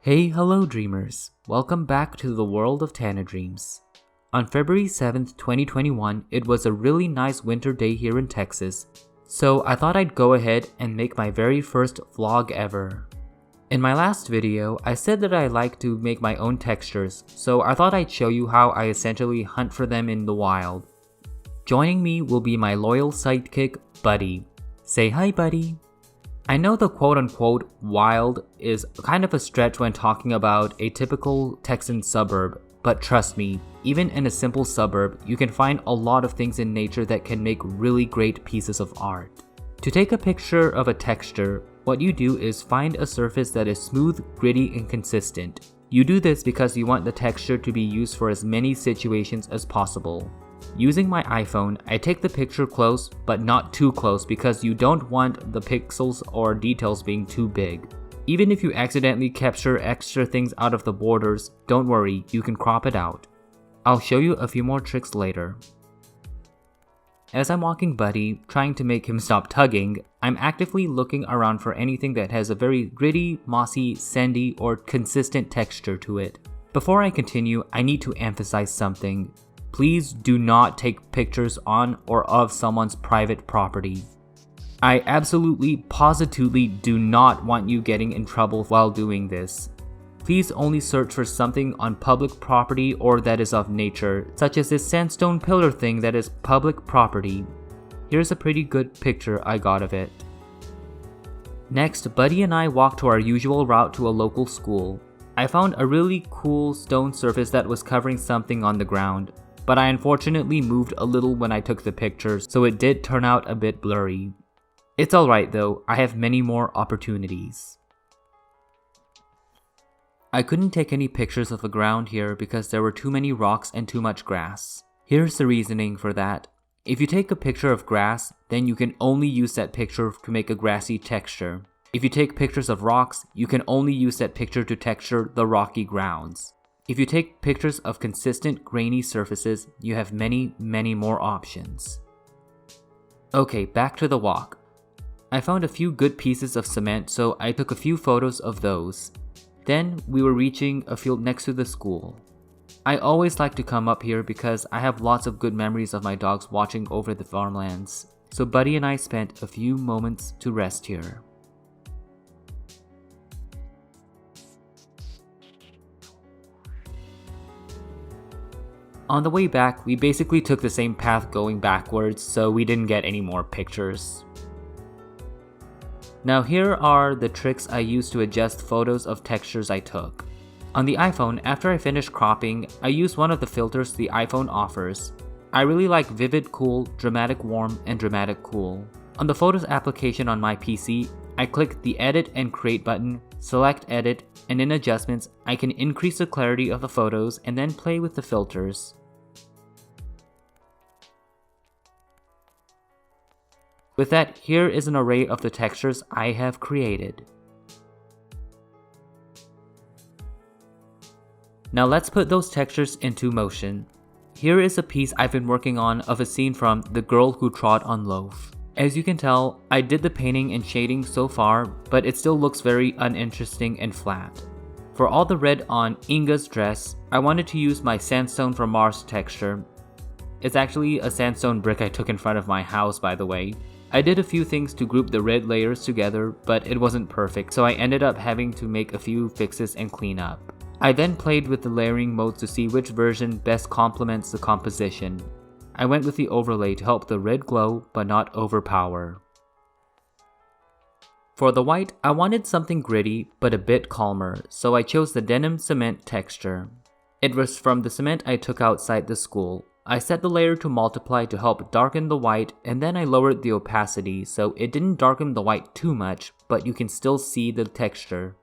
Hey, hello dreamers! Welcome back to the world of Tana Dreams. On February 7th, 2021, it was a really nice winter day here in Texas, so I thought I'd go ahead and make my very first vlog ever. In my last video, I said that I like to make my own textures, so I thought I'd show you how I essentially hunt for them in the wild. Joining me will be my loyal sidekick, Buddy. Say hi, Buddy! I know the quote-unquote wild is kind of a stretch when talking about a typical Texan suburb, but trust me, even in a simple suburb, you can find a lot of things in nature that can make really great pieces of art. To take a picture of a texture, what you do is find a surface that is smooth, gritty, and consistent. You do this because you want the texture to be used for as many situations as possible. Using my iPhone, I take the picture close, but not too close because you don't want the pixels or details being too big. Even if you accidentally capture extra things out of the borders, don't worry, you can crop it out. I'll show you a few more tricks later. As I'm walking Buddy, trying to make him stop tugging, I'm actively looking around for anything that has a very gritty, mossy, sandy, or consistent texture to it. Before I continue, I need to emphasize something. Please do not take pictures on or of someone's private property. I absolutely, positively do not want you getting in trouble while doing this. Please only search for something on public property or that is of nature, such as this sandstone pillar thing that is public property. Here's a pretty good picture I got of it. Next, Buddy and I walked to our usual route to a local school. I found a really cool stone surface that was covering something on the ground, but I unfortunately moved a little when I took the pictures, so it did turn out a bit blurry. It's alright though, I have many more opportunities. I couldn't take any pictures of the ground here because there were too many rocks and too much grass. Here's the reasoning for that. If you take a picture of grass, then you can only use that picture to make a grassy texture. If you take pictures of rocks, you can only use that picture to texture the rocky grounds. If you take pictures of consistent grainy surfaces, you have many more options. Okay, back to the walk. I found a few good pieces of cement, so I took a few photos of those. Then we were reaching a field next to the school. I always like to come up here because I have lots of good memories of my dogs watching over the farmlands, so Buddy and I spent a few moments to rest here. On the way back, we basically took the same path going backwards, so we didn't get any more pictures. Now here are the tricks I used to adjust photos of textures I took. On the iPhone, after I finished cropping, I used one of the filters the iPhone offers. I really like Vivid Cool, Dramatic Warm, and Dramatic Cool. On the Photos application on my PC, I click the Edit and Create button, select Edit, and in Adjustments, I can increase the clarity of the photos and then play with the filters. With that, here is an array of the textures I have created. Now let's put those textures into motion. Here is a piece I've been working on of a scene from The Girl Who Trod on Loaf. As you can tell, I did the painting and shading so far, but it still looks very uninteresting and flat. For all the red on Inga's dress, I wanted to use my Sandstone from Mars texture. It's actually a sandstone brick I took in front of my house, by the way. I did a few things to group the red layers together, but it wasn't perfect, so I ended up having to make a few fixes and clean up. I then played with the layering modes to see which version best complements the composition. I went with the overlay to help the red glow, but not overpower. For the white, I wanted something gritty, but a bit calmer, so I chose the denim cement texture. It was from the cement I took outside the school. I set the layer to multiply to help darken the white, and then I lowered the opacity so it didn't darken the white too much, but you can still see the texture.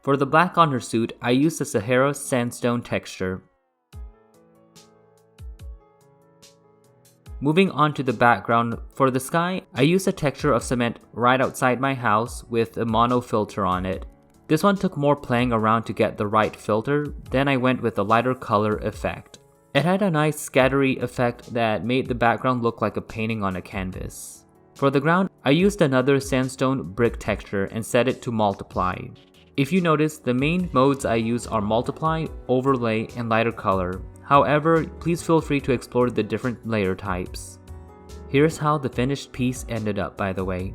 For the black on her suit, I used the Sahara Sandstone texture. Moving on to the background, for the sky, I used a texture of cement right outside my house with a mono filter on it. This one took more playing around to get the right filter, then I went with a lighter color effect. It had a nice scattery effect that made the background look like a painting on a canvas. For the ground, I used another sandstone brick texture and set it to multiply. If you notice, the main modes I use are multiply, overlay, and lighter color. However, please feel free to explore the different layer types. Here's how the finished piece ended up, by the way.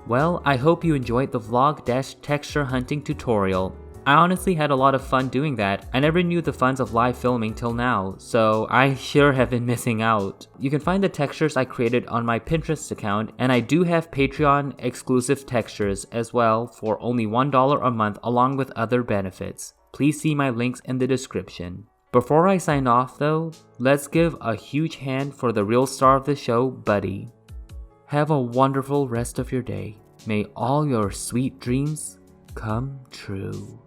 Well, I hope you enjoyed the vlog-texture hunting tutorial. I honestly had a lot of fun doing that. I never knew the funs of live filming till now, so I sure have been missing out. You can find the textures I created on my Pinterest account, and I do have Patreon exclusive textures as well for only $1 a month along with other benefits. Please see my links in the description. Before I sign off though, let's give a huge hand for the real star of the show, Buddy. Have a wonderful rest of your day. May all your sweet dreams come true.